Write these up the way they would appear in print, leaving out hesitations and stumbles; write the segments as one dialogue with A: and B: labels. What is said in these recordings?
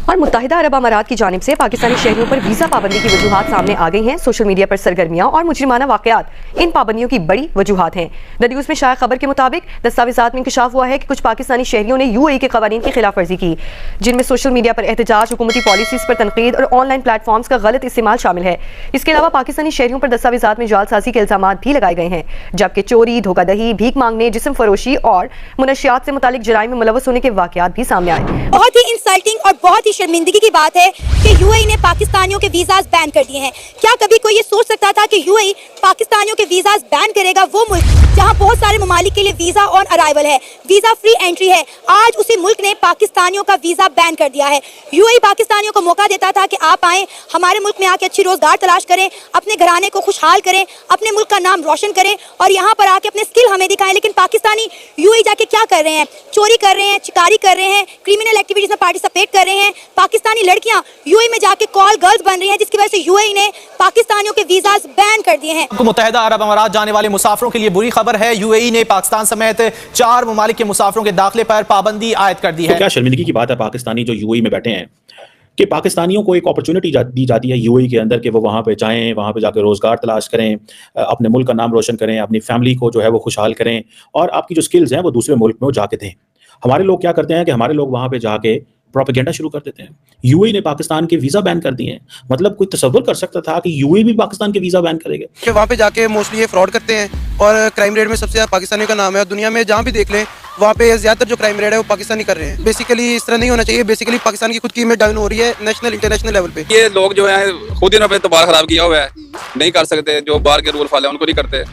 A: और मुत्तहिदा अरब अमारात की जानिब से पाकिस्तानी शहरियों पर वीज़ा पाबंदी की वजूहात सामने आ गई हैं। सोशल मीडिया पर सरगर्मियां और मुजरिमाना वाक़यात इन पाबंदियों की बड़ी वजूहात हैं। द न्यूज़ में शाया खबर के मुताबिक दस्तावेज़ात में इंकशाफ हुआ है कि कुछ पाकिस्तानी शहरियों ने UAE के कवानीन की खिलाफ वर्जी की, जिनमें सोशल मीडिया पर एहतजाज, हुकूमती पॉलिसीज़ पर तनकीद और ऑनलाइन प्लेटफॉर्म्स का गलत इस्तेमाल शामिल है। इसके अलावा पाकिस्तानी शहरियों पर दस्तावेज़ात में जालसाजी के इल्ज़ाम भी लगाए गए हैं, जबकि चोरी, धोखाधड़ी, भीख मांगने, जिस्म फरोशी और मुनशियात से मुतालिक जराइम में मुलव्वस होने के वाक़यात भी सामने आए।
B: बहुत ही इंसल्टिंग और बहुत ही शर्मिंदगी की बात है कि UAE ने पाकिस्तानियों के वीज़ाज बैन कर दिए हैं। क्या कभी कोई ये सोच सकता था कि UAE पाकिस्तानियों के वीज़ाज बैन करेगा? वो मुल्क जहां बहुत सारे ममालिक के लिए वीज़ा ऑन अराइवल है, वीज़ा फ्री एंट्री है, आज उसी मुल्क ने पाकिस्तानियों का वीज़ा बैन कर दिया है। UAE पाकिस्तानियों को मौका देता था कि आप आएँ, हमारे मुल्क में आके अच्छी रोज़गार तलाश करें, अपने घराने को खुशहाल करें, अपने मुल्क का नाम रोशन करें और यहाँ पर आके अपने स्किल हमें दिखाएं। लेकिन पाकिस्तानी UAE जाके क्या कर रहे हैं? चोरी कर रहे हैं, चिकारी कर रहे हैं, क्रिमिनल एक्टिविटीज में पार्टिसिपेट कर रहे हैं। पाकिस्तानी लड़कियां UAE में जाके कॉल गर्ल्स बन रही हैं, जिसकी वजह से UAE ने पाकिस्तानियों के वीज़ाज बैन कर दिए हैं।
C: मुत्तहिदा अरब अमारात जाने वाले मुसाफिरों के लिए बुरी खबर है। UAE ने पाकिस्तान समेत 4 ममालिक के मुसाफिरों के दाखिले पर पाबंदी आयद कर दी है।
D: तो क्या शर्मिंदगी की बात है पाकिस्तानी जो UAE में बैठे हैं कि पाकिस्तानियों को एक अपॉर्चुनिटी दी जाती है UAE के अंदर कि वो वहाँ पे जाएं, वहाँ पे जाकर रोज़गार तलाश करें, अपने मुल्क का नाम रोशन करें, अपनी फैमिली को जो है वो खुशहाल करें और आपकी जो स्किल्स हैं वो दूसरे मुल्क में वो जाके दें। हमारे लोग क्या करते हैं कि हमारे लोग वहाँ पे जाके प्रोपेगेंडा शुरू कर देते हैं। UAE ने पाकिस्तान के वीज़ा बैन कर दिए हैं। मतलब कोई तसव्वुर कर सकता था कि UAE भी पाकिस्तान के वीज़ा बैन करेगा?
E: कि वहाँ पे जाके मोस्टली ये फ्रॉड करते हैं और क्राइम रेट में सबसे ज़्यादा पाकिस्तानियों का नाम है और दुनिया में जहाँ भी देख लें वहाँ पे ज़्यादातर जो क्राइम रेट है वो पाकिस्तानी कर रहे हैं। बेसिकली इस तरह नहीं होना चाहिए। बेसिकली पाकिस्तान की खुद की इमेज डाउन हो रही है नेशनल इंटरनेशनल लेवल पे।
F: ये लोग जो है खुद ही अपने तबार खराब किया हुआ है, नहीं कर सकते। जो बाहर के रूल फॉलो उनको नहीं करते।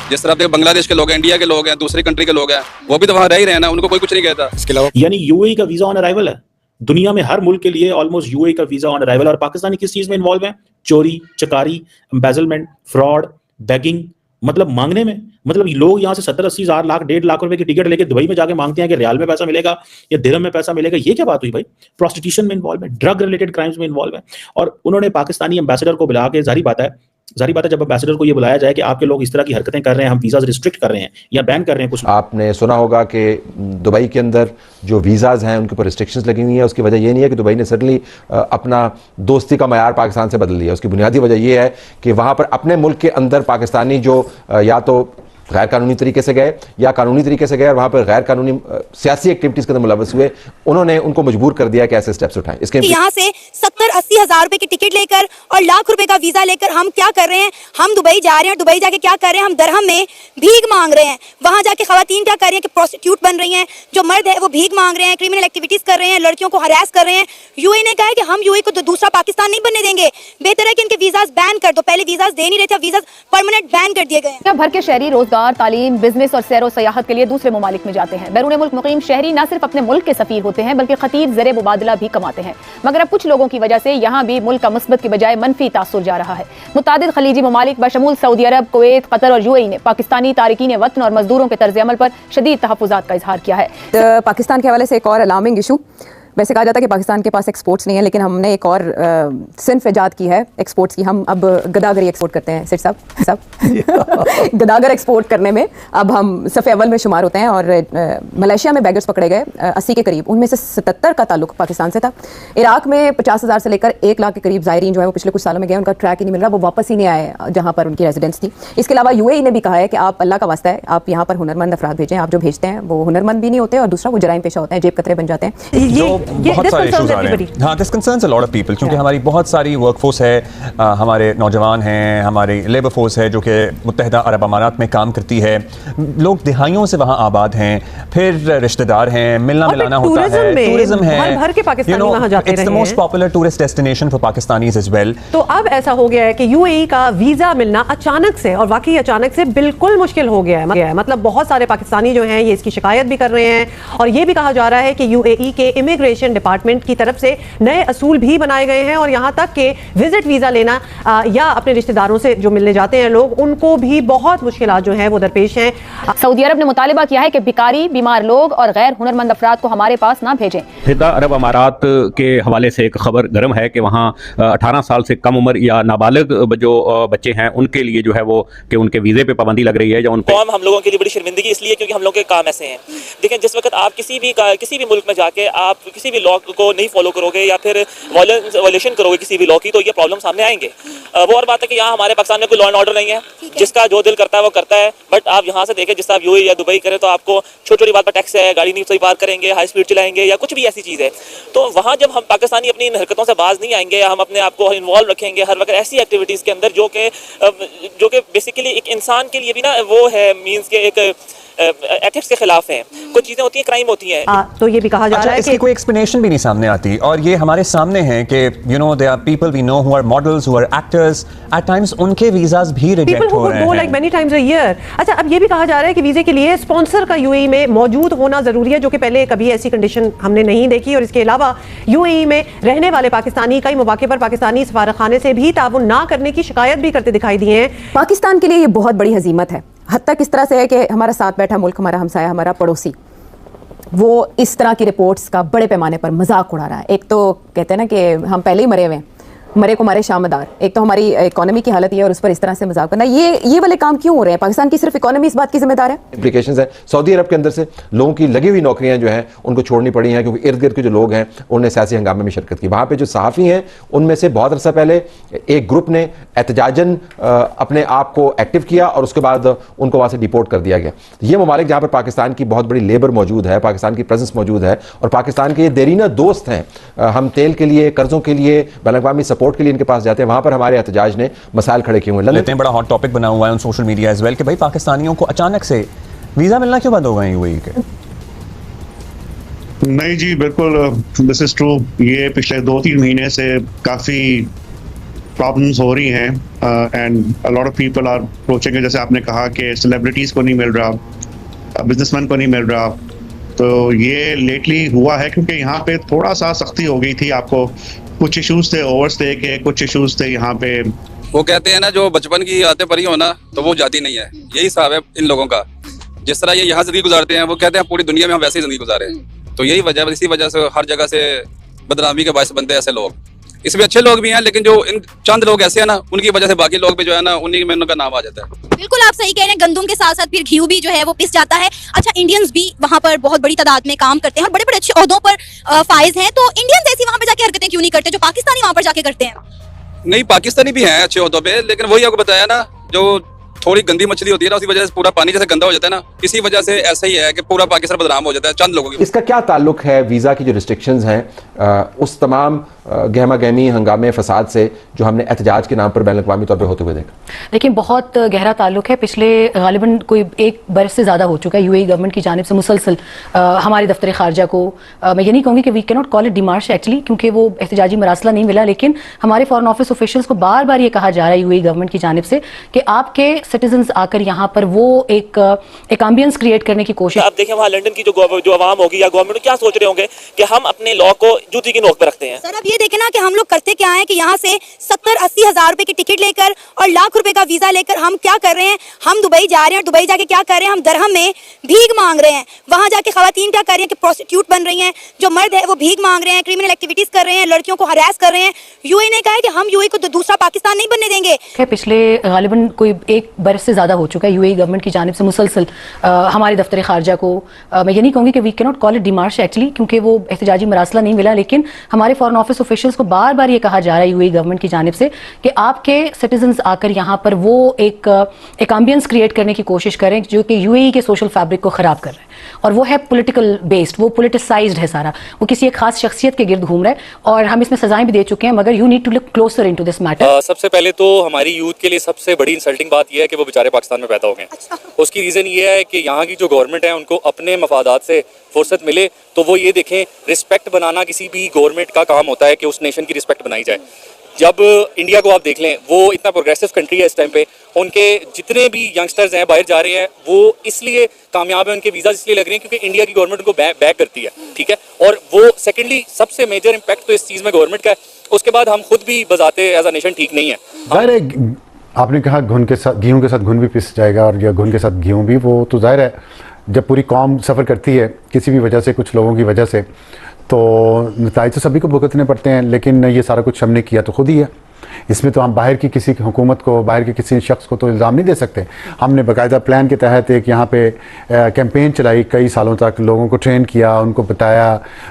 F: जिस तरह बांग्लादेश के लोग हैं, इंडिया के लोग हैं, दूसरी कंट्री के लोग हैं, वो भी तो वहाँ रह ही रहे हैं ना, उनको कोई कुछ नहीं कहता। इसके अलावा
D: यानी UAE का वीज़ा ऑन अराइवल है। दुनिया में हर मुल्क के लिए ऑलमोस्ट UAE का वीज़ा ऑन अराइवल। और पाकिस्तानी किस चीज़ में इन्वॉल्व है? चोरी, चकारी, एम्बेजलमेंट, फ्रॉड, बेगिंग, मतलब मांगने में। मतलब लोग यहाँ से 70-80 हज़ार, लाख, 1.5 लाख रुपए की टिकट लेके दुबई में जाके मांगते हैं कि रियाल में पैसा मिलेगा या दिरहम में पैसा मिलेगा। ये क्या बात हुई भाई? प्रोस्टिट्यूशन में इन्वॉल्व है, ड्रग रिलेटेड क्राइम्स में इन्वॉल्व है। और उन्होंने पाकिस्तानी एम्बेसडर को बुला के, जाहिर बात है जब एम्बेसडर को ये बुलाया जाए कि आपके लोग इस तरह की हरकतें कर रहे हैं, हम वीज़ा रिस्ट्रिक्ट कर रहे हैं या बैन कर रहे हैं कुछ।
G: आपने सुना होगा कि दुबई के अंदर जो वीज़ाज़ हैं उनके ऊपर रिस्ट्रिक्शंस लगी हुई है। उसकी वजह ये नहीं है कि दुबई ने सडनली अपना दोस्ती का मयार पाकिस्तान से बदल लिया। उसकी बुनियादी वजह ये है कि वहाँ पर अपने मुल्क के अंदर पाकिस्तानी जो या तो गैर कानूनी तरीके से गए या कानूनी तरीके से गए और वहाँ पर गैर कानूनी सियासी एक्टिविटीज़ के अंदर मुलव्वस हुए, उन्होंने उनको मजबूर कर दिया कि ऐसे स्टेप्स उठाएं। इसके
B: यहाँ से 70-80 हज़ार रुपए की टिकट लेकर और लाख रुपए का वीज़ा लेकर हम क्या कर रहे हैं? हम दुबई जा रहे हैं। दुबई जाके क्या कर रहे हैं? हम दरहम में भीख मांग रहे हैं। वहाँ जाके खवातीन क्या कर रही हैं कि प्रोस्टिट्यूट बन रही हैं। जो मर्द है वो भीख मांग रहे हैं, क्रिमिनल एक्टिविटीज़ कर रहे हैं, लड़कियों को हरास कर रहे हैं। UAE ने कहा है कि हम UAE को तो दूसरा पाकिस्तान नहीं बनने देंगे। बेहतर है कि इनके वीज़ाज बैन कर दो। पहले वीज़ाज दे नहीं रहे थे, वीज़ाज परमानेंट बैन कर दिए गए हैं।
H: भर के शहरी रोजगार, तालीम, बिजनेस और सैर व सयाहत के लिए दूसरे ममालिक में जाते हैं। बैरून मुल्क मुकीम शहरी न सिर्फ अपने मुल्क के सफीर होते हैं बल्कि खतीर ज़र मुबादला भी कमाते हैं। मगर अब कुछ लोगों की वजह से यहाँ भी मुल्क का मुस्बत की बजाय मनफी तासुर जा रहा है। मुतादिद खलीजी ममालिक बशमूल सऊदी अरब, कुवैत, कतर और UAE ने पाकिस्तानी तारिकीन वतन और मजदूरों के तर्ज अमल पर शदीद तहफ़्फ़ुज़ात का इजहार किया है।
A: पाकिस्तान के हवाले से एक और अलार्मिंग इशू, वैसे कहा जाता है कि पाकिस्तान के पास एक्सपोर्ट्स नहीं है, लेकिन हमने एक और सिन्फ ईजाद की है एक्सपोर्ट्स की। हम अब गदागरी एक्सपोर्ट करते हैं। सिर्फ सब गदागर एक्सपोर्ट करने में अब हम सफ़े अव्वल में शुमार होते हैं। और मलेशिया में बैगर्स पकड़े गए 80 के करीब, उनमें से 77 का ताल्लुक पाकिस्तान से था। इराक में 50,000 से लेकर 1 लाख के करीब ज़ायरीन जो है वो पिछले कुछ सालों में गए, उनका ट्रैक ही नहीं मिल रहा, वो वापस ही नहीं आए जहाँ पर उनकी रेजिडेंस थी। इसके अलावा UAE ने भी कहा है कि आप अल्लाह का वास्ता है, आप यहाँ पर हुनरमंद अफराद भेजें। आप जो भेजते हैं वो हुनरमंद भी नहीं होते और दूसरा वो जराइम पेशा होते हैं, जेब कतरे बन जाते हैं।
I: बहुत सारे इश्यूज आ रहे हैं। हाँ, this concerns a lot of people, क्योंकि हमारी बहुत सारी वर्कफोर्स है, हमारे नौजवान हैं, हमारी लेबर फोर्स है जो कि मुत्तहिदा अरब अमारात में काम करती है। लोग दिहाइयों से वहाँ आबाद हैं, फिर रिश्तेदार हैं, मिलना मिलाना होता है, टूरिज्म है,
A: भर के पाकिस्तानी वहाँ जाते हैं।
I: It's the most popular tourist destination for Pakistanis as well.
A: तो अब ऐसा हो गया है कि UAE का वीज़ा मिलना अचानक से, और वाकई अचानक से, बिल्कुल मुश्किल हो गया है। मतलब बहुत सारे पाकिस्तानी जो हैं ये इसकी शिकायत भी कर रहे हैं और ये भी कहा जा रहा है कि UAE के इमिग्रेशन डिपार्टमेंट की तरफ से नए असूल भी बनाए गए हैं और यहाँ तक कि विजिट वीज़ा लेना या अपने रिश्तेदारों से जो मिलने जाते हैं लोग, उनको भी बहुत मुश्किलात जो हैं वो दरपेश हैं।
H: सऊदी अरब ने मुतालिबा किया है कि भिखारी, बीमार लोग और गैर हुनरमंद अफराद को हमारे पास ना भेजें।
J: मुत्तहिदा अरब अमारात के हवाले से एक खबर गर्म है कि वहाँ 18 साल से कम उम्र या नाबालिग जो बच्चे हैं उनके लिए जो है वो कि उनके वीज़े पे पाबंदी लग रही है। या उनको
K: हम लोगों के लिए बड़ी शर्मिंदगी इसलिए क्योंकि हम लोग के काम ऐसे हैं। देखें, जिस वक्त आप किसी भी मुल्क में जाके आप किसी भी लॉ को नहीं फॉलो करोगे या फिर वायलेशन करोगे किसी भी लॉ की, तो ये प्रॉब्लम सामने आएंगे। वो और बात है कि यहाँ हमारे पाकिस्तान में कोई लॉ एंड ऑर्डर नहीं है, जिसका जो दिल करता है वो करता है। बट आप यहाँ से देखें, जिस आप यूएई या दुबई करें तो आपको छोटी छोटी बात पर टैक्स है, गाड़ी नहीं सही पार करेंगे, हाई स्पीड चलाएंगे या कुछ भी ऐसी चीज़ है। तो वहाँ जब हम पाकिस्तानी अपनी इन हरकतों से बाज नहीं आएंगे, हम अपने आप को इन्वॉल्व रखेंगे हर वक्त ऐसी एक्टिविटीज़ के अंदर जो कि बेसिकली एक इंसान के लिए भी ना वो है मीन्स के एक एथिक्स के खिलाफ हैं। कुछ चीजें होती हैं, क्राइम होती हैं।
L: तो ये भी कहा जा रहा है
I: इसकी कोई एक्सप्लेनेशन भी नहीं सामने आती, और ये हमारे सामने है कि you know there are people we know who are models, who are actors, at times उनके वीजास भी रिजेक्ट हो रहे हैं
L: like many times a year. अच्छा, अब ये भी कहा जा रहा है कि वीजे के लिए स्पॉन्सर का यूएई में मौजूद होना जरूरी है, जो कि पहले कभी ऐसी कंडीशन हमने नहीं देखी। और इसके अलावा यूएई में रहने वाले पाकिस्तानी कई मौके पर पाकिस्तानी सफारतखाने से भी ताउन ना करने की शिकायत भी करते दिखाई दी है।
A: पाकिस्तान के लिए ये बहुत बड़ी हजीमत है। हद तक इस तरह से है कि हमारा साथ बैठा मुल्क, हमारा हमसाया, हमारा पड़ोसी, वो इस तरह की रिपोर्ट्स का बड़े पैमाने पर मजाक उड़ा रहा है। एक तो कहते हैं ना कि हम पहले ही मरे हुए हैं, मरे को मारे शामदार। एक तो हमारी इकोनॉमी की हालत ये है और उस पर इस तरह से मजाक करना, ये वाले काम क्यों हो रहे हैं? पाकिस्तान की सिर्फ इकोनॉमी इस बात की जिम्मेदार है?
G: इम्प्लीकेशंस है। सऊदी अरब के अंदर से लोगों की लगी हुई नौकरियां जो हैं उनको छोड़नी पड़ी हैं, क्योंकि इर्द गिर्द के जो लोग हैं उन्होंने सियासी हंगामे में शिरकत की। वहाँ पे जो सहाफ़ी हैं उनमें से बहुत अरसा पहले एक ग्रुप ने एहतजाजन अपने आप को एक्टिव किया और उसके बाद उनको वहाँ से डिपोर्ट कर दिया गया। ये ममालिक जहाँ पर पाकिस्तान की बहुत बड़ी लेबर मौजूद है, पाकिस्तान की प्रेजेंस मौजूद है और पाकिस्तान के ये देरीना दोस्त हैं, हम तेल के लिए, कर्जों के लिए, बैन-अ-अक़वामी सपोर्ट के लिए इनके पास जाते हैं, वहां पर हमारे एहतजाज ने मसाइल खड़े किए हुए हैं।
I: लेते हैं, बड़ा हॉट टॉपिक बना हुआ है on social media as well कि भाई पाकिस्तानियों को अचानक से वीजा मिलना क्यों बंद हो गए यूएई के?
M: नहीं जी, बिल्कुल दिस इज ट्रू। ये पिछले 2-3 महीने से काफी प्रॉब्लम्स हो रही हैं and a lot of people are approaching, जैसे आपने कहा कि सेलिब्रिटीज को नहीं मिल रहा, बिजनेसमैन को नहीं मिल रहा। तो ये लेटली हुआ है क्योंकि यहाँ पे थोड़ा सा सख्ती हो गई थी। आपको कुछ इश्यूज थे ओवरस्टे के, कुछ इश्यूज थे यहाँ पे।
F: वो कहते हैं ना, जो बचपन की आदतें परी हो ना तो वो जाती नहीं है। यही हिसाब है इन लोगों का। जिस तरह ये यहाँ जिंदगी गुजारते हैं, वो कहते हैं पूरी दुनिया में हम वैसे ही जिंदगी गुजारे हैं। तो यही वजह, इसी वजह से हर जगह से बदनामी के बायस बनते हैं ऐसे लोग। इसमें अच्छे लोग भी हैं, लेकिन जो इन चंद लोग ऐसे हैं ना, उनकी वजह से बाकी लोग भी जो है ना, उन्हीं में उनका नाम आ जाता है।
B: बिल्कुल आप सही कह रहे हैं, गंदम के साथ साथ फिर घी भी जो है वो पिस जाता है। अच्छा, इंडियंस भी वहाँ पर बहुत बड़ी तादाद में काम करते हैं और बड़े बड़े अच्छे ओहदों पर फाइज हैं, तो इंडियंस ऐसी वहाँ पर जाके हरकतें क्यों नहीं करते जो पाकिस्तानी वहाँ पर जाके करते हैं?
F: नहीं, पाकिस्तानी भी हैं अच्छे ओहदों पे, लेकिन वही आपको बताया ना, जो थोड़ी गंदी मछली होती है ना, उसी वजह से पूरा पानी जैसे गंदा हो जाता है ना, इसी वजह से ऐसा ही है कि पूरा पाकिस्तान बदनाम हो जाता है चंद लोगों की।
G: इसका क्या ताल्लुक है वीज़ा की जो रिस्ट्रिक्शंस हैं उस तमाम गहमा गहमी, हंगामे, फसाद से जो हमने एहतजाज के नाम पर बैन-अ-अक़वामी तौर पर होते हुए देखा?
N: देखिए, बहुत गहरा ताल्लुक है। पिछले गालिबन कोई 1 बरस से ज़्यादा हो चुका है यूएई गवर्नमेंट की जानिब से मुसलसल हमारे दफ्तर खारजा को, मैं ये नहीं कहूँगी कि we can not call it demarche actually, क्योंकि वो एहतजाजी मरासला नहीं मिला, लेकिन हमारे फॉरेन ऑफिस ऑफिशियल्स को बार बार ये कहा जा रहा है यूएई गवर्नमेंट की जानिब से कि आपके सिटीजन्स आकर यहाँ पर वो एक एम्बियंस क्रिएट करने की कोशिश।
K: आप देखें वहाँ लंदन की जो आवाम होगी या गवर्नमेंट क्या सोच रहे होंगे कि हम अपने लॉ को जूती की नोक पर रखते हैं।
B: सर, अब ये देखें ना कि हम लोग करते क्या है कि यहाँ से 70-80 हज़ार रुपए की टिकट लेकर और लाख रुपए का वीजा लेकर हम क्या कर रहे हैं, हम दुबई जा रहे हैं। दुबई जाके क्या कर रहे हैं, हम दरहम में भीख मांग रहे हैं। वहाँ जाके खवातीन क्या कर रही हैं कि प्रोस्टिट्यूट बन रही हैं, जो मर्द है वो भीख मांग रहे हैं, क्रिमिनल एक्टिविटीज कर रहे हैं, लड़कियों को हरास कर रहे हैं। यूएई ने कहा है कि हम यूएई को दूसरा पाकिस्तान नहीं बनने देंगे।
N: पिछले गालिबन कोई 1 बरस से ज़्यादा हो चुका है यूएई गवर्नमेंट की जानिब से मुसलसल हमारे दफ्तर खारजा को, मैं ये नहीं कहूँगी कि we can not call it demarche actually, क्योंकि वो एहतजाजी मरासला नहीं मिला, लेकिन हमारे फॉरेन ऑफिस ऑफिशियल्स को बार बार ये कहा जा रहा है यूएई गवर्नमेंट की जानिब से कि आपके सिटीजन्स आकर यहाँ पर वो एक एम्बियंस क्रिएट करने की कोशिश करें जो कि यूएई के सोशल फैब्रिक को ख़राब कर रहे हैं। और वो है पॉलिटिकल बेस्ड, वो पॉलिटिसाइज्ड है सारा, वो किसी एक खास शख्सियत के गिर्द घूम रहा है और हम इसमें सजाएं भी दे चुके हैं, मगर you need to look closer into this matter.
K: सबसे पहले तो हमारी यूथ के लिए सबसे बड़ी इंसल्टिंग बात यह है कि वो बेचारे पाकिस्तान में पैदा हो गए। उसकी रीज़न ये है कि यहाँ की जो गवर्नमेंट है उनको अपने मफादात से फुर्सत मिले, तो वो ये देखें, रिस्पेक्ट बनाना किसी भी गवर्नमेंट का काम होता है कि उस नेशन की रिस्पेक्ट बनाई जाए। जब इंडिया को आप देख लें, वो इतना प्रोग्रेसिव कंट्री है इस टाइम पे, उनके जितने भी यंगस्टर्स हैं बाहर जा रहे हैं, वो इसलिए कामयाब है, उनके वीज़ा इसलिए लग रहे हैं क्योंकि इंडिया की गवर्नमेंट उनको बैक करती है, ठीक है। और वो सेकेंडली सबसे मेजर इम्पैक्ट तो इस चीज़ में गवर्नमेंट का है। उसके बाद हम खुद भी बजाते एज अ नेशन ठीक नहीं है।
O: जाहिर है, आपने कहा घुन के साथ गेहूँ के साथ घुन भी पिस जाएगा और या घुन के साथ गेहूँ भी, वो तो जाहिर है जब पूरी कौम सफ़र करती है किसी भी वजह से, कुछ लोगों की वजह से, तो नताइज तो सभी को भुगतने पड़ते हैं। लेकिन ये सारा कुछ हमने किया तो खुद ही है। इसमें तो हम बाहर की किसी की हुकूमत को, बाहर के किसी शख्स को तो इल्ज़ाम नहीं दे सकते। हमने बाकायदा प्लान के तहत एक यहाँ पे कैंपेन चलाई, कई सालों तक लोगों को ट्रेन किया, उनको बताया,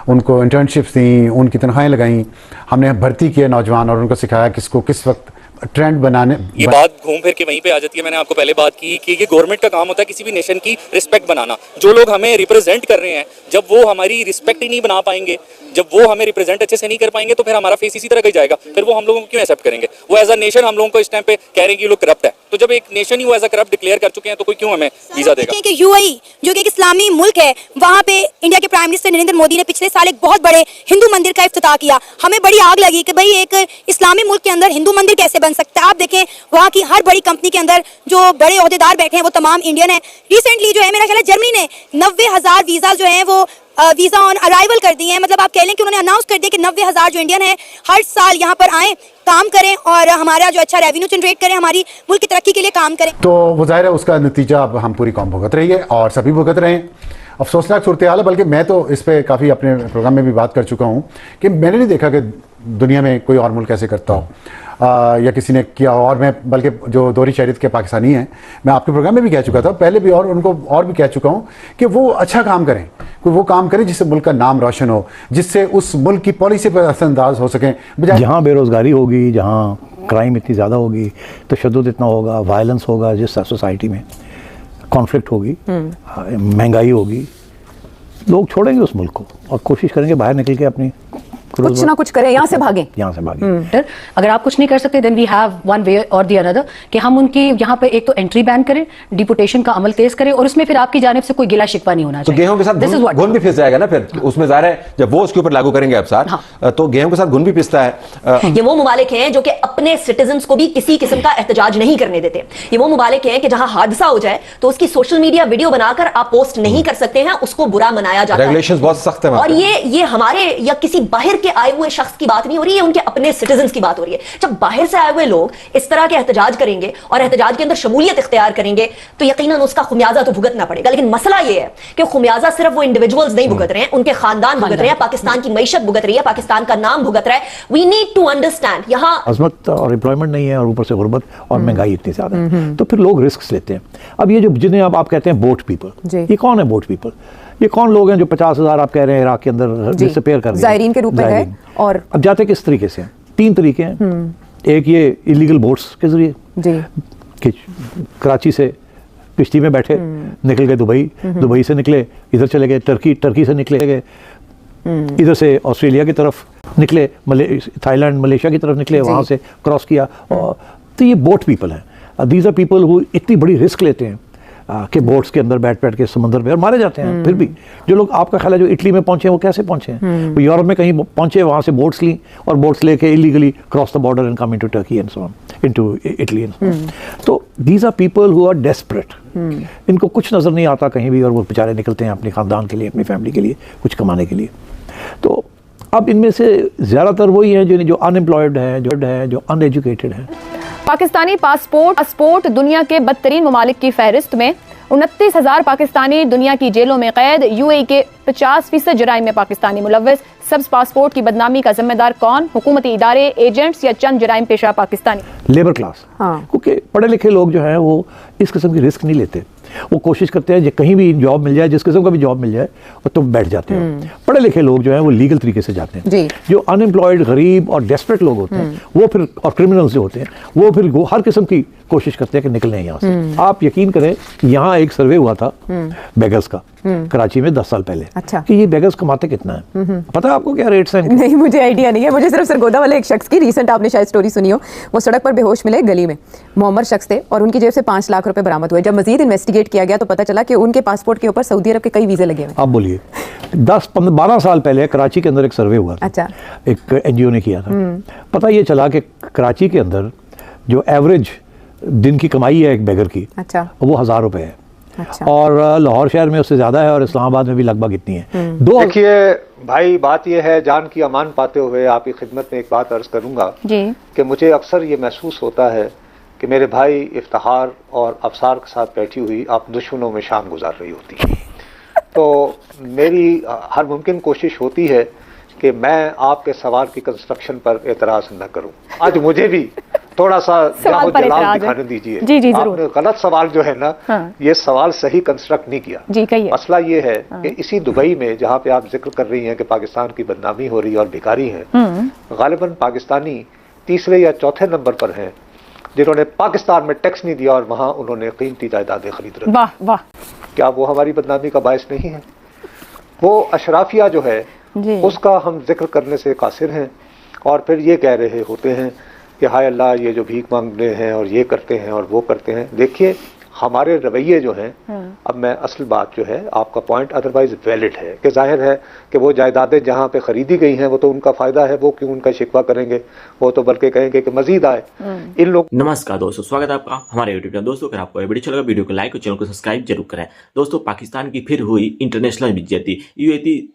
O: उनको इंटर्नशिप्स दी, उनकी तनख्वाहें लगाई, हमने भर्ती किए नौजवान और उनको सिखाया किसको किस वक्त ट्रेंड बनाने।
K: ये बात घूम फिर के वहीं पे आ जाती है। मैंने आपको पहले बात की कि ये गवर्नमेंट का काम होता है किसी भी नेशन की रिस्पेक्ट बनाना। जो लोग हमें रिप्रेजेंट कर रहे हैं, जब वो हमारी रिस्पेक्ट ही नहीं बना पाएंगे, जब वो हमें रिप्रेजेंट अच्छे से नहीं कर पाएंगे, तो फिर हमारा फेस इसी तरह का जाएगा। फिर वो हम लोगों को क्यों एक्सेप्ट करेंगे? वो एज अ नेशन हम लोगों को इस टाइम पे कह रहे हैं कि ये लोग करप्ट है। तो जब एक नेशन ही वो एज अ करप्ट डिक्लेयर कर चुके हैं, तो कोई क्यों हमें वीजा देगा?
B: कि यूएई जो कि एक इस्लामी मुल्क है, वहाँ पे इंडिया के प्राइम मिनिस्टर नरेंद्र मोदी ने पिछले साल एक बहुत बड़े हिंदू मंदिर का इफ्तिताह किया। हमें बड़ी आग लगी कि भाई एक इस्लामी मुल्क के अंदर हिंदू मंदिर कैसे बन सकता है। आप देखें वहाँ की हर बड़ी कंपनी के अंदर जो बड़े ओहदेदार बैठे हैं वो तमाम इंडियन है। रिसेंटली जो है मेरा ख्याल है जर्मनी ने 90,000 वीजा जो है वो वीजा ऑन अराइवल कर दिए हैं। मतलब आप कह लें कि उन्होंने अनाउंस कर दिया कि 90,000 जो इंडियन है हर साल यहाँ पर आएँ, काम करें और हमारा जो अच्छा रेवेन्यू जनरेट करें, हमारी मुल्क की तरक्की के लिए काम करें।
O: तो वो जाहिर है उसका नतीजा अब हम पूरी कौम भुगत रही है और सभी भुगत रहे हैं। अफसोसनाक सूरत हाल है। बल्कि मैं तो इस पर काफ़ी अपने प्रोग्राम में भी बात कर चुका हूँ कि मैंने नहीं देखा कि दुनिया में कोई और मुल्क ऐसे करता हो या किसी ने किया हो। और मैं बल्कि जो दोहरी शहरियत के पाकिस्तानी हैं, मैं आपके प्रोग्राम में भी कह चुका था पहले भी, और उनको और भी कह चुका हूँ कि वो अच्छा काम करें, कोई वो काम करें जिससे मुल्क का नाम रोशन हो, जिससे उस मुल्क की पॉलिसी पर असरअंदाज हो सकें।
P: जहाँ बेरोज़गारी होगी, जहाँ क्राइम इतनी ज़्यादा होगी, तशद्दुद इतना होगा, वायलेंस होगा, जिस सोसाइटी में कॉन्फ्लिक्ट होगी, महंगाई होगी, लोग छोड़ेंगे उस मुल्क को और कोशिश करेंगे बाहर निकल के अपनी
A: कुछ ना कुछ करें, यहाँ से भागें,
P: यहाँ से भागें।
N: अगर आप कुछ नहीं कर सकते then we have one way और द अनदर कि हम उनकी यहाँ पे एक तो एंट्री बैन करें, डिपोटेशन का अमल तेज करें और उसमें फिर आपकी जानिब से कोई गिला शिकवा नहीं होना
G: चाहिए। तो गेहूं के साथ घुन भी पिस जाएगा ना फिर उसमें, ज़ाहिर है जब वो उसके ऊपर लागू करेंगे अफसार, तो गेहूं के साथ घुन भी पिसता है।
Q: ये वो मुमालिक हैं जो कि अपने सिटीजन्स को भी किसी किस्म का एहतजाज नहीं करने देते। ये वो मुमालिक हैं कि जहां हादसा हो जाए तो उसकी सोशल मीडिया वीडियो बनाकर आप पोस्ट नहीं कर सकते हैं, उसको बुरा मनाया जाता है।
G: रेगुलेशंस बहुत सख्त है
Q: और ये हमारे या किसी बाहर के आए हुए शख्स की बात नहीं हो रही है, उनके अपने सिटीजन्स की बात हो रही है। जब बाहर से आए हुए लोग इस तरह के एहतजाज करेंगे और एहतजाज के अंदर शमूलियत इख्तियार करेंगे तो यकीनन उसका खुमियाजा तो भुगतना पड़ेगा। लेकिन मसला ये है कि खुमियाजा सिर्फ वो इंडिविजुअल्स नहीं भुगत रहे हैं, उनके खानदान भुगत रहे हैं, पाकिस्तान की मईशत भुगत रही है, पाकिस्तान का नाम भुगत रहा है। वी नीड टू अंडरस्टैंड यहाँ
P: अजमत और एम्प्लॉयमेंट नहीं है और ऊपर से गुर्बत और महंगाई इतनी ज्यादा है, तो फिर लोग रिस्क लेते हैं। अब ये जो जिन्हें अब आप कहते हैं बोट पीपल, ये कौन है बोट पीपल? ये कौन लोग हैं जो 50,000 आप कह रहे हैं इराक के अंदर डिसअपीयर कर रहे हैं,
A: ज़ायरीन के रूप में है। और
P: अब जाते किस तरीके से हैं? 3 तरीके हैं। एक ये इलीगल बोट्स के जरिए कि कराची से किश्ती में बैठे निकल गए दुबई, दुबई से निकले इधर चले गए टर्की, टर्की से निकले गए इधर से ऑस्ट्रेलिया की तरफ निकले, थाईलैंड मलेशिया की तरफ निकले, वहाँ से क्रॉस किया। तो ये बोट पीपल हैं। दीज आर पीपल हु इतनी बड़ी रिस्क लेते हैं कि बोट्स के अंदर बैठ बैठ के समंदर में और मारे जाते हैं। फिर भी जो लोग आपका ख्याल है जो इटली में पहुंचे वो कैसे पहुंचे हैं? वो यूरोप में कहीं पहुंचे, वहां से बोट्स ली और बोट्स लेके illegally cross the border and come into Turkey and so on, into Italy and so on. तो these are people who are desperate, इनको कुछ नजर नहीं आता कहीं भी और वो बेचारे निकलते हैं अपने खानदान के लिए, अपनी फैमिली के लिए कुछ कमाने के लिए। तो अब इनमें से ज्यादातर वही हैं जो अनएम्प्लॉयड हैं, जो अनएजुकेटेड हैं।
H: पाकिस्तानी पासपोर्ट दुनिया के बदतरीन ममालिक की फहरिस्त में 29,000 पाकिस्तानी दुनिया की जेलों में कैद। यूएई के 50% जराइम में पाकिस्तानी मुलव्वस। सब्ज पासपोर्ट की बदनामी का जिम्मेदार कौन? हुकूमती इदारे, एजेंट्स या चंद जराइम पेशा पाकिस्तानी?
P: Labour class. क्योंकि पढ़े लिखे लोग जो हैं वो इस किस्म की रिस्क नहीं लेते। वो कोशिश करते हैं कि कहीं भी जॉब मिल जाए, जिस किस्म का भी जॉब मिल जाए, और तो बैठ जाते हैं। पढ़े लिखे लोग जो हैं वो लीगल तरीके से जाते हैं। जो अनएम्प्लॉयड, गरीब और डेस्परेट लोग होते हैं वो फिर, और क्रिमिनल्स जो होते हैं वो फिर हर किस्म की कोशिश करते हैं कि निकलें यहाँ से। आप यकीन करें यहाँ एक सर्वे हुआ था बेगर्स का कराची में 10 साल पहले।
A: अच्छा।
P: कि ये बेगर्स कमाते कितना है? पता है आपको क्या रेट्स हैं?
A: नहीं, मुझे आइडिया नहीं है। मुझे सिर्फ सरगोदा वाले एक शख्स की रिसेंट, आपने शायद स्टोरी सुनी हो, वो सड़क पर बेहोश मिले गली में, मोहम्मद शख्स थे और उनकी जेब से 5 लाख रुपए बरामद हुए। जब मजीद इन्वेस्टिगेट किया गया तो पता चला कि उनके पासपोर्ट के ऊपर सऊदी अरब के कई वीजे लगे हुए।
P: आप बोलिए, 10-12 साल पहले कराची के अंदर एक सर्वे हुआ था।
A: अच्छा।
P: एक NGO ने किया था। पता ये चला कि कराची के अंदर जो एवरेज दिन की कमाई है एक बेगर की,
A: अच्छा,
P: वो 1000 रुपए है।
A: अच्छा।
P: और लाहौर शहर में उससे ज़्यादा है और इस्लामाबाद में भी लगभग इतनी है।
R: देखिए भाई, बात यह है, जान की अमान पाते हुए आपकी खिदमत में एक बात अर्ज करूंगा कि मुझे अक्सर ये महसूस होता है कि मेरे भाई इफ्तिखार और अफसार के साथ बैठी हुई आप दुश्मनों में शाम गुजार रही होती है। तो मेरी हर मुमकिन कोशिश होती है कि मैं आपके सवाल की कंस्ट्रक्शन पर एतराज न करूं। आज मुझे भी थोड़ा सा
H: सवाल पर
R: जलाल
H: एतराज
R: दिखाने
H: है।
R: दीजिए।
H: जी जी जरूर।
R: आपने गलत सवाल जो है ना,
H: हाँ।
R: ये सवाल सही कंस्ट्रक्ट नहीं किया।
H: जी कहिए।
R: मसला ये है कि इसी दुबई में जहां पे आप जिक्र कर रही हैं कि पाकिस्तान की बदनामी हो रही है और भिखारी हैं, गालिबन पाकिस्तानी तीसरे या चौथे नंबर पर हैं जिन्होंने पाकिस्तान में टैक्स नहीं दिया और वहां उन्होंने कीमती जायदादें खरीद रखी।
H: वाह वाह।
R: क्या वो हमारी बदनामी का बायस नहीं है? वो अशराफिया जो है उसका हम जिक्र करने से कासिर हैं और फिर ये कह रहे होते हैं कि हाय अल्लाह ये जो भीख मांगते हैं और ये करते हैं और वो करते हैं। देखिए हमारे रवैये जो हैं, अब मैं असल बात जो है, आपका पॉइंट अदरवाइज वैलिड है कि जाहिर है कि वो जायदादें जहाँ पे खरीदी गई हैं वो तो उनका फायदा है, वो क्यों उनका शिकवा करेंगे, वो तो बल्कि कहेंगे कि मजीद आए इन लोग।
S: नमस्कार दोस्तों, स्वागत है आपका हमारे यूट्यूब चैनल। दोस्तों अगर आपको वीडियो अच्छा लगा वीडियो को लाइक और चैनल को सब्सक्राइब जरूर करें। दोस्तों पाकिस्तान की फिर हुई इंटरनेशनल बेइज्जती।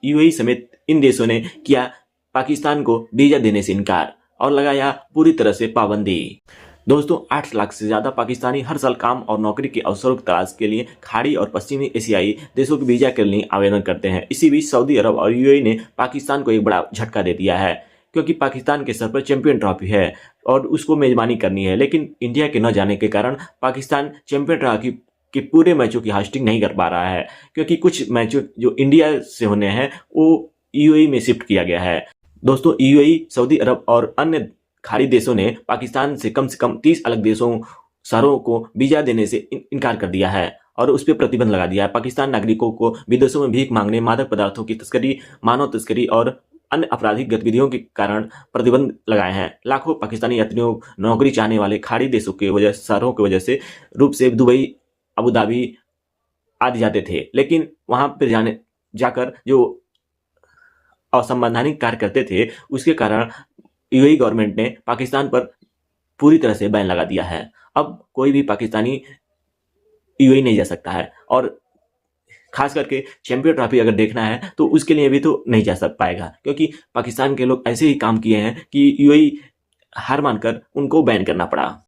S: यूएई समेत इन देशों ने किया पाकिस्तान को वीजा देने से इनकार और लगाया पूरी तरह से पाबंदी। दोस्तों 8 लाख से ज्यादा पाकिस्तानी हर साल काम और नौकरी के अवसरों की तलाश के लिए खाड़ी और पश्चिमी एशियाई देशों के वीजा के लिए आवेदन करते हैं। इसी बीच सऊदी अरब और यूएई ने पाकिस्तान को एक बड़ा झटका दे दिया है, क्योंकि पाकिस्तान के सर पर चैंपियन ट्रॉफी है और उसको मेजबानी करनी है। लेकिन इंडिया के न जाने के कारण पाकिस्तान चैंपियन ट्रॉफी के पूरे मैचों की होस्टिंग नहीं कर पा रहा है, क्योंकि कुछ मैचों जो इंडिया से होने हैं वो यूएई में शिफ्ट किया गया है। दोस्तों यूएई, सऊदी अरब और अन्य खाड़ी देशों ने पाकिस्तान से कम 30 अलग देशों शहरों को वीजा देने से इनकार कर दिया है और उस पर प्रतिबंध लगा दिया है। पाकिस्तान नागरिकों को विदेशों में भीख मांगने, मादक पदार्थों की तस्करी, मानव तस्करी और अन्य आपराधिक गतिविधियों के कारण प्रतिबंध लगाए हैं। लाखों पाकिस्तानी यात्रियों नौकरी चाहने वाले खाड़ी देशों के वजह शहरों की वजह से रूप से दुबई, अबू धाबी आदि जाते थे, लेकिन वहां पर जाकर जो असंवैधानिक कार्य करते थे उसके कारण यूएई गवर्नमेंट ने पाकिस्तान पर पूरी तरह से बैन लगा दिया है। अब कोई भी पाकिस्तानी यूएई नहीं जा सकता है और खास करके चैंपियन ट्रॉफी अगर देखना है तो उसके लिए भी तो नहीं जा पाएगा, क्योंकि पाकिस्तान के लोग ऐसे ही काम किए हैं कि यूएई हार मानकर उनको बैन करना पड़ा।